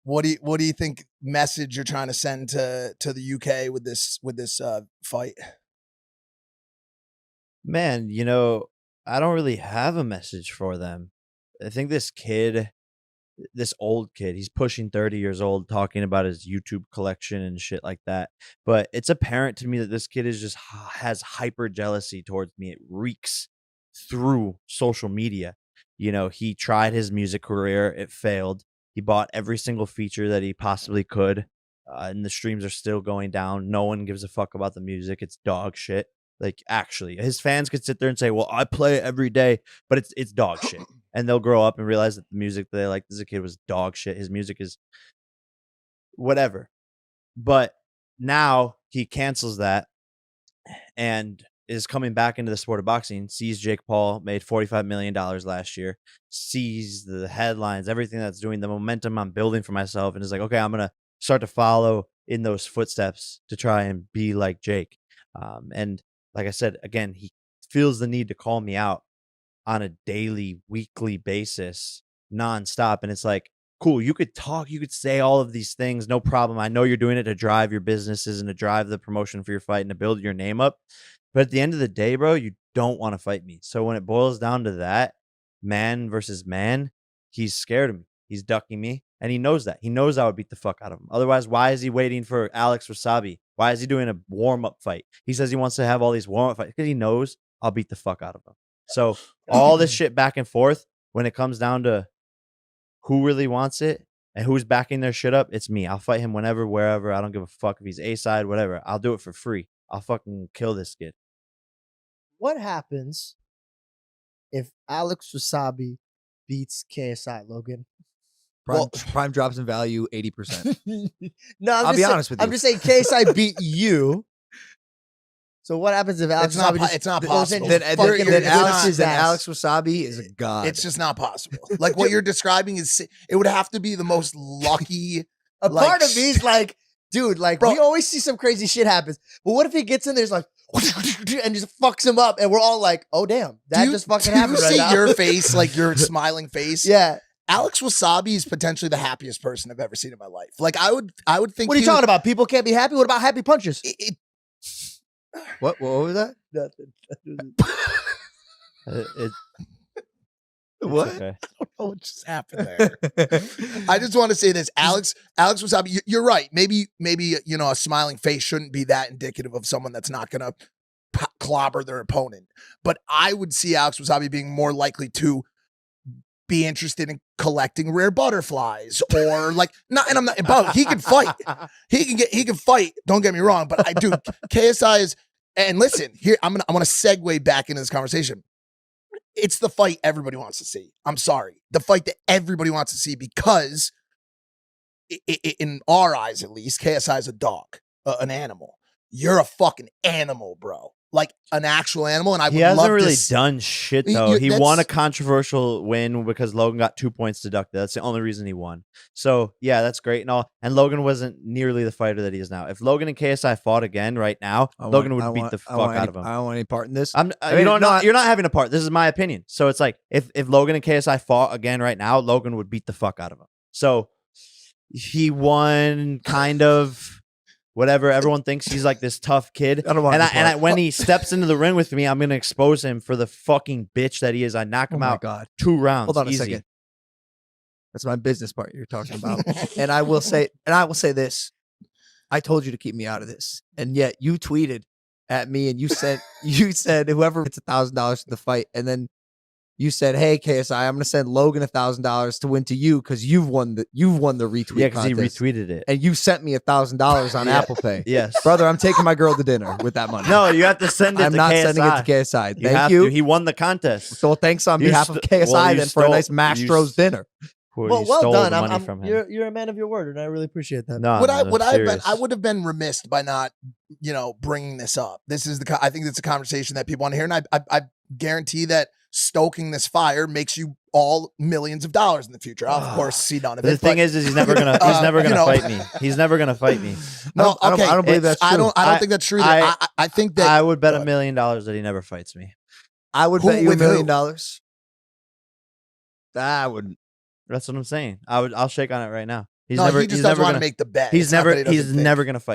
What do you think message you're trying to send to the UK with this fight? Man, I don't really have a message for them. I think this old kid, he's pushing 30 years old, talking about his YouTube collection and shit like that. But it's apparent to me that this kid is just has hyper jealousy towards me. It reeks through social media. He tried his music career, it failed. He bought every single feature that he possibly could, and the streams are still going down. No one gives a fuck about the music. It's dog shit. Like, actually, his fans could sit there and say, "Well, I play it every day," but it's dog shit. And they'll grow up and realize that the music that they liked as a kid was dog shit. His music is whatever. But now he cancels that and is coming back into the sport of boxing, sees Jake Paul made $45 million last year, sees the headlines, everything that's doing, the momentum I'm building for myself, and is like, okay, I'm going to start to follow in those footsteps to try and be like Jake. And like I said, again, he feels the need to call me out on a daily, weekly basis, nonstop. And it's like, cool, you could talk, you could say all of these things, no problem. I know you're doing it to drive your businesses and to drive the promotion for your fight and to build your name up. But at the end of the day, bro, you don't want to fight me. So when it boils down to that, man versus man, he's scared of me. He's ducking me. And he knows that. He knows I would beat the fuck out of him. Otherwise, why is he waiting for Alex Wasabi? Why is he doing a warm-up fight? He says he wants to have all these warm-up fights because he knows I'll beat the fuck out of him. So all this shit back and forth, when it comes down to who really wants it and who's backing their shit up, it's me. I'll fight him whenever, wherever. I don't give a fuck if he's A-side, whatever. I'll do it for free. I'll fucking kill this kid. What happens if Alex Wasabi beats KSI, Logan? Prime drops in value 80%. No, I'll be honest with you. I'm just saying KSI beat you. So what happens if Alex Wasabi it's not possible. Then Alex Wasabi is a god. It's just not possible. Like what you're describing is, it would have to be the most lucky. Part of me is like, dude, like, bro, we always see some crazy shit happens. But what if he gets in there's like and just fucks him up, and we're all like, oh damn, that just fucking happened. Do you see your face, like your smiling face? Yeah. Alex Wasabi is potentially the happiest person I've ever seen in my life. Like I would think. What are you talking about? People can't be happy. What about happy punches? What was that? Nothing. What? I Okay. don't know what just happened there. I just want to say this, Alex Wasabi. You're right. Maybe a smiling face shouldn't be that indicative of someone that's not gonna clobber their opponent. But I would see Alex Wasabi being more likely to be interested in collecting rare butterflies or like not. And I'm not about. He can fight. He can fight. Don't get me wrong. But I do. KSI is. And listen here. I want to segue back into this conversation. It's the fight everybody wants to see. I'm sorry. The fight that everybody wants to see because in our eyes, at least, KSI is a dog, an animal. You're a fucking animal, bro. Like an actual animal. And He hasn't really done shit, though. He won a controversial win because Logan got 2 points deducted. That's the only reason he won. So, yeah, that's great and all. And Logan wasn't nearly the fighter that he is now. If Logan and KSI fought again right now, Logan would beat the fuck out of him. I don't want any part in this. You're not having a part. This is my opinion. So it's like, if Logan and KSI fought again right now, Logan would beat the fuck out of him. So he won kind of... Whatever, everyone thinks he's like this tough kid. When he steps into the ring with me, I'm gonna expose him for the fucking bitch that he is. I knock him out. God. 2 rounds. Hold on a second. That's my business part you're talking about. and I will say this. I told you to keep me out of this. And yet you tweeted at me and you said whoever gets $1,000 for the fight, and then you said, "Hey KSI, I'm going to send Logan $1,000 to win to you because you've won the retweet." Yeah, because he retweeted it, and you sent me $1,000 on Apple Pay. Yes, brother, I'm taking my girl to dinner with that money. No, you have to send it. I'm not sending it to KSI. Thank you. He won the contest. So thanks on behalf of KSI then for a nice Mastro's dinner. Well done. You're a man of your word, and I really appreciate that. No, I would have been remiss by not, bringing this up. This is I think it's a conversation that people want to hear, and I guarantee that stoking this fire makes you all millions of dollars in the future. I'll, of course, see none of it. The thing is he's never gonna fight me. He's never gonna fight me. No, I don't believe that's true. I don't think that's true. I think that I would bet $1 million that he never fights me. I would bet you $1 million. I wouldn't. That's what I'm saying. I'll shake on it right now. He's no, never. he just he's doesn't never want gonna to make the bet. He's It's not that never. he doesn't He's think. never gonna fight.